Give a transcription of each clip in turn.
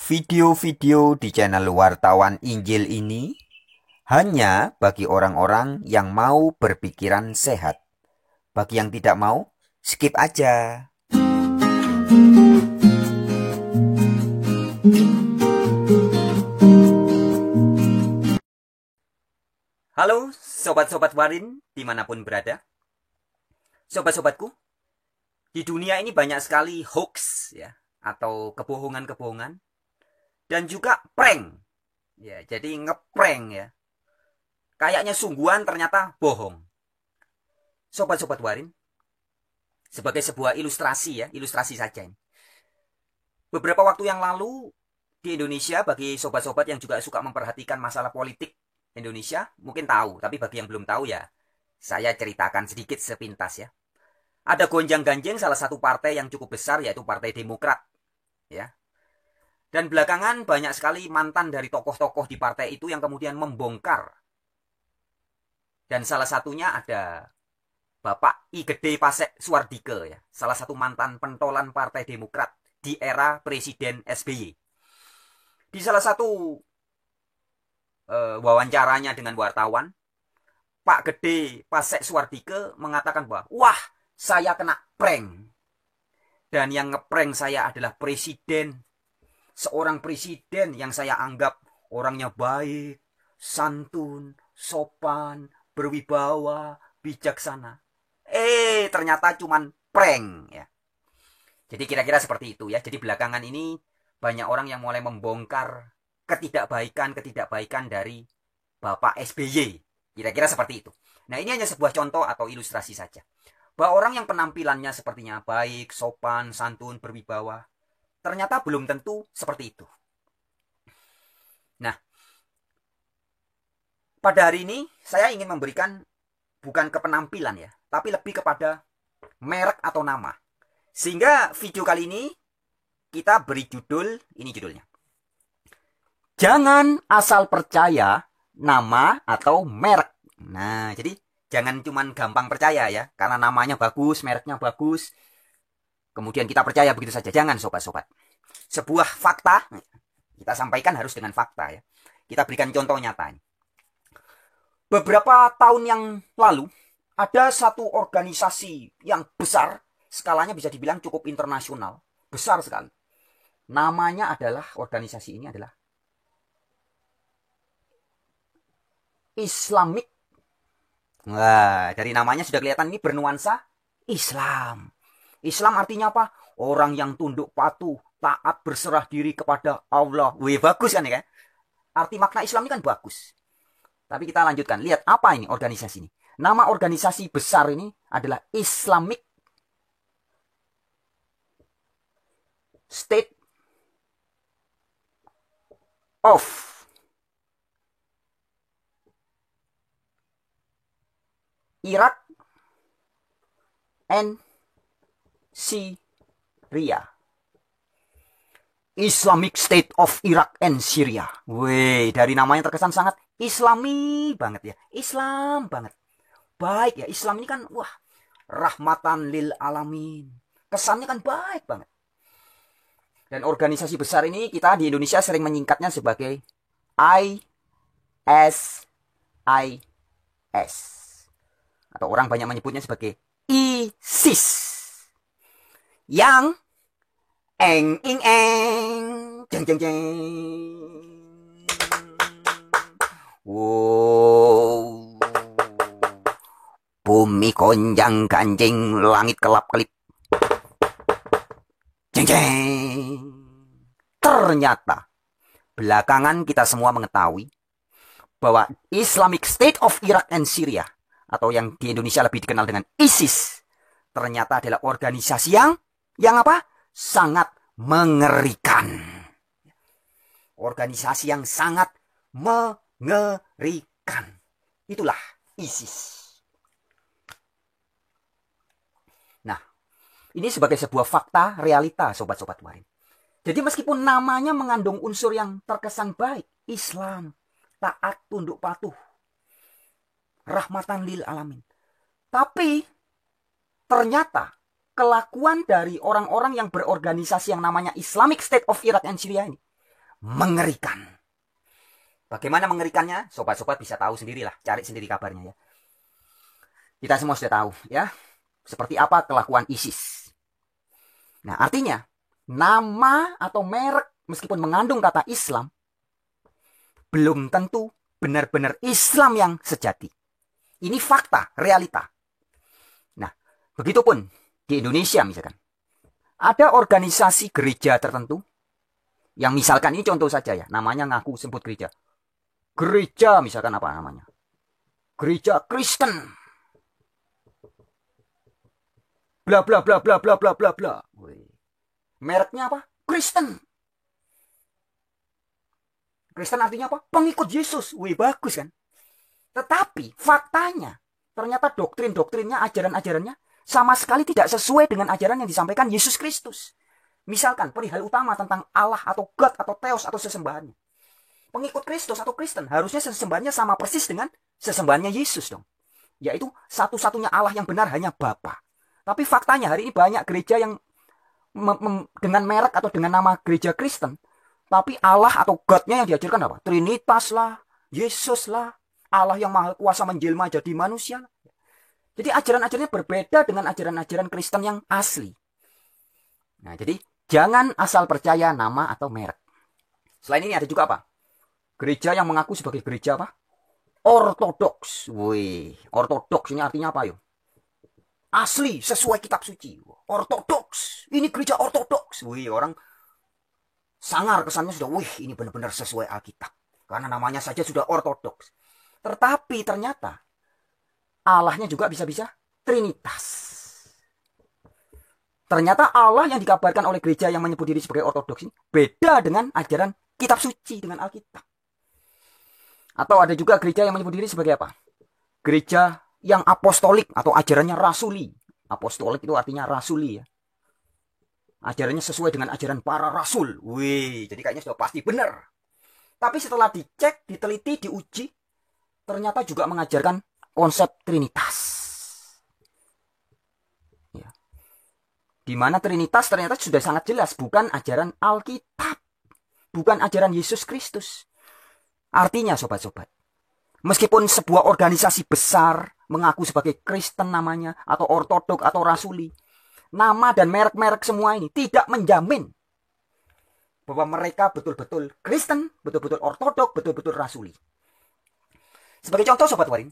Video-video di channel Wartawan Injil ini hanya bagi orang-orang yang mau berpikiran sehat. Bagi yang tidak mau, skip aja. Halo sobat-sobat Warin dimanapun berada. Sobat-sobatku, di dunia ini banyak sekali hoax ya, atau kebohongan-kebohongan. Dan juga prank. Ya, jadi ngeprank ya. Kayaknya sungguhan ternyata bohong. Sobat-sobat Warin, sebagai sebuah ilustrasi ya, ilustrasi saja ini. Beberapa waktu yang lalu di Indonesia, bagi sobat-sobat yang juga suka memperhatikan masalah politik Indonesia, mungkin tahu, tapi bagi yang belum tahu ya, saya ceritakan sedikit sepintas ya. Ada gonjang-ganjing salah satu partai yang cukup besar, yaitu Partai Demokrat ya. Dan belakangan banyak sekali mantan dari tokoh-tokoh di partai itu yang kemudian membongkar. Dan salah satunya ada Bapak I Gede Pasek Suardike ya, salah satu mantan pentolan Partai Demokrat di era Presiden SBY. Di salah satu wawancaranya dengan wartawan, Pak Gede Pasek Suardike mengatakan bahwa, wah, saya kena prank. Dan yang ngeprank saya adalah presiden. Seorang presiden yang saya anggap orangnya baik, santun, sopan, berwibawa, bijaksana. Ternyata cuman prank ya. Jadi kira-kira seperti itu ya. Jadi belakangan ini banyak orang yang mulai membongkar ketidakbaikan dari Bapak SBY. Kira-kira seperti itu. Nah, ini hanya sebuah contoh atau ilustrasi saja. Bahwa orang yang penampilannya sepertinya baik, sopan, santun, berwibawa, ternyata belum tentu seperti itu. Nah, pada hari ini saya ingin memberikan bukan ke penampilan ya, tapi lebih kepada merek atau nama. Sehingga video kali ini kita beri judul, ini judulnya. Jangan asal percaya nama atau merek. Nah, jadi jangan cuman gampang percaya ya, karena namanya bagus, mereknya bagus, kemudian kita percaya begitu saja. Jangan sobat-sobat. Sebuah fakta, kita sampaikan harus dengan fakta ya. Kita berikan contoh nyata. Beberapa tahun yang lalu, ada satu organisasi yang besar, skalanya bisa dibilang cukup internasional, besar sekali. Namanya adalah, organisasi ini adalah Islamic. Wah, dari namanya sudah kelihatan ini bernuansa Islam. Islam artinya apa? Orang yang tunduk patuh, taat, berserah diri kepada Allah. Wih, bagus kan ya? Arti makna Islam ini kan bagus. Tapi kita lanjutkan. Lihat apa ini organisasi ini. Nama organisasi besar ini adalah Islamic State of Iraq and Syria. Islamic State of Iraq and Syria. Wih, dari namanya terkesan sangat Islami banget ya. Islam banget. Baik ya, Islam ini kan wah, rahmatan lil alamin. Kesannya kan baik banget. Dan organisasi besar ini kita di Indonesia sering menyingkatnya sebagai ISIS. Atau orang banyak menyebutnya sebagai ISIS. Yang eng ing eng jeng jeng jeng. Wow. Bumi gonjang ganjing, langit kelap-kelip. Jeng jeng. Ternyata belakangan kita semua mengetahui bahwa Islamic State of Iraq and Syria, atau yang di Indonesia lebih dikenal dengan ISIS, ternyata adalah organisasi yang apa? Sangat mengerikan. Organisasi yang sangat mengerikan. Itulah ISIS. Nah, ini sebagai sebuah fakta realita sobat-sobat Warin. Jadi meskipun namanya mengandung unsur yang terkesan baik, Islam, taat, tunduk patuh, rahmatan lil alamin, tapi ternyata kelakuan dari orang-orang yang berorganisasi yang namanya Islamic State of Iraq and Syria ini mengerikan. Bagaimana mengerikannya? Sobat-sobat bisa tahu sendirilah, cari sendiri kabarnya ya. Kita semua sudah tahu ya, seperti apa kelakuan ISIS. Nah, artinya nama atau merek meskipun mengandung kata Islam, belum tentu benar-benar Islam yang sejati. Ini fakta, realita. Nah, begitupun di Indonesia misalkan. Ada organisasi gereja tertentu, yang misalkan ini contoh saja ya, namanya ngaku sebut gereja. Gereja misalkan apa namanya? Gereja Kristen. Bla bla bla bla bla bla bla bla. Mereknya apa? Kristen. Kristen artinya apa? Pengikut Yesus. Wih, bagus kan? Tetapi faktanya, ternyata doktrin-doktrinnya, ajaran-ajarannya sama sekali tidak sesuai dengan ajaran yang disampaikan Yesus Kristus. Misalkan perihal utama tentang Allah atau God atau Theos atau sesembahannya. Pengikut Kristus atau Kristen harusnya sesembahannya sama persis dengan sesembahannya Yesus dong. Yaitu satu-satunya Allah yang benar hanya Bapa. Tapi faktanya hari ini banyak gereja yang dengan merek atau dengan nama gereja Kristen. Tapi Allah atau God-nya yang diajarkan apa? Trinitas lah, Yesus lah, Allah yang maha kuasa menjelma jadi manusia. Jadi ajaran-ajarannya berbeda dengan ajaran-ajaran Kristen yang asli. Nah, jadi jangan asal percaya nama atau merek. Selain ini ada juga apa? Gereja yang mengaku sebagai gereja apa? Ortodoks. Wih, ortodoks ini artinya apa yuk? Asli, sesuai kitab suci. Ortodoks. Ini gereja ortodoks. Wih, orang sangar kesannya sudah, wih ini benar-benar sesuai Alkitab. Karena namanya saja sudah ortodoks. Tetapi ternyata Allahnya juga bisa-bisa Trinitas. Ternyata Allah yang dikabarkan oleh gereja yang menyebut diri sebagai ortodoks ini beda dengan ajaran kitab suci, dengan Alkitab. Atau ada juga gereja yang menyebut diri sebagai apa? Gereja yang apostolik atau ajarannya rasuli. Apostolik itu artinya rasuli ya. Ajarannya sesuai dengan ajaran para rasul. Wih, jadi kayaknya sudah pasti benar. Tapi setelah dicek, diteliti, diuji, ternyata juga mengajarkan konsep Trinitas. Ya. Di mana Trinitas ternyata sudah sangat jelas bukan ajaran Alkitab, bukan ajaran Yesus Kristus. Artinya sobat-sobat, meskipun sebuah organisasi besar mengaku sebagai Kristen namanya, atau ortodok atau rasuli, nama dan merek-merek semua ini tidak menjamin bahwa mereka betul-betul Kristen, betul-betul ortodok, betul-betul rasuli. Sebagai contoh sobat waring,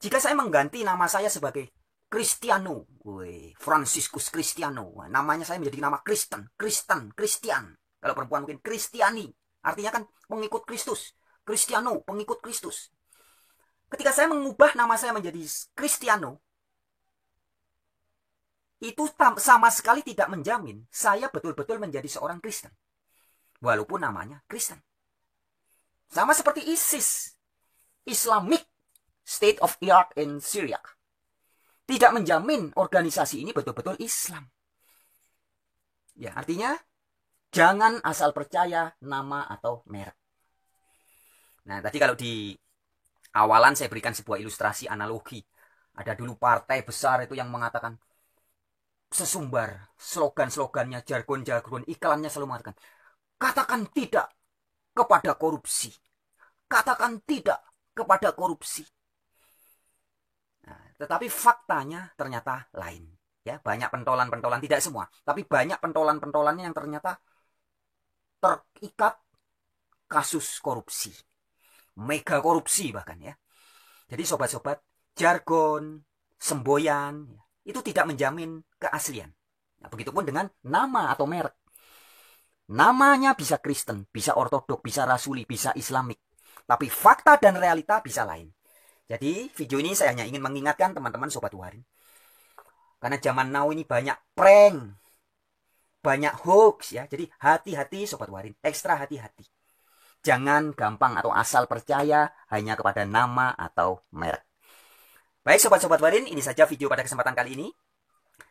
jika saya mengganti nama saya sebagai Cristiano, Franciscus Cristiano, namanya saya menjadi nama Kristen, Christian. Kalau perempuan mungkin Kristiani, artinya kan pengikut Kristus. Cristiano, pengikut Kristus. Ketika saya mengubah nama saya menjadi Cristiano, itu sama sekali tidak menjamin saya betul-betul menjadi seorang Kristen. Walaupun namanya Kristen. Sama seperti ISIS, Islamic State of Iraq and Syria. Tidak menjamin organisasi ini betul-betul Islam. Ya, artinya jangan asal percaya nama atau merek. Nah, tadi kalau di awalan saya berikan sebuah ilustrasi analogi. Ada dulu partai besar itu yang mengatakan sesumbar slogan-slogannya, jargon-jargon, iklannya selalu mengatakan, katakan tidak kepada korupsi. Katakan tidak kepada korupsi. Nah, tetapi faktanya ternyata lain. Ya, banyak pentolan-pentolan, tidak semua, tapi banyak pentolan-pentolannya yang ternyata terikat kasus korupsi. Mega korupsi bahkan ya. Jadi sobat-sobat, jargon, semboyan, itu tidak menjamin keaslian. Nah, begitupun dengan nama atau merek. Namanya bisa Kristen, bisa ortodok, bisa rasuli, bisa Islamik. Tapi fakta dan realita bisa lain. Jadi video ini saya hanya ingin mengingatkan teman-teman sobat waring. Karena zaman now ini banyak prank, banyak hoax ya. Jadi hati-hati sobat waring, ekstra hati-hati. Jangan gampang atau asal percaya hanya kepada nama atau merek. Baik sobat-sobat waring, ini saja video pada kesempatan kali ini.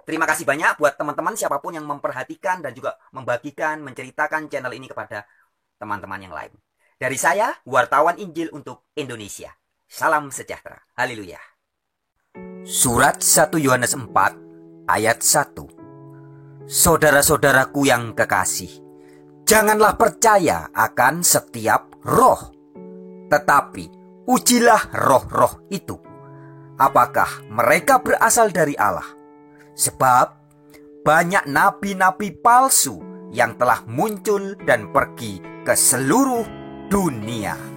Terima kasih banyak buat teman-teman siapapun yang memperhatikan dan juga membagikan, menceritakan channel ini kepada teman-teman yang lain. Dari saya, wartawan Injil untuk Indonesia. Salam sejahtera. Haleluya. Surat 1 Yohanes 4 ayat 1. Saudara-saudaraku yang kekasih, Janganlah percaya akan setiap roh, tetapi ujilah roh-roh itu, apakah mereka berasal dari Allah. Sebab banyak nabi-nabi palsu yang telah muncul dan pergi ke seluruh dunia.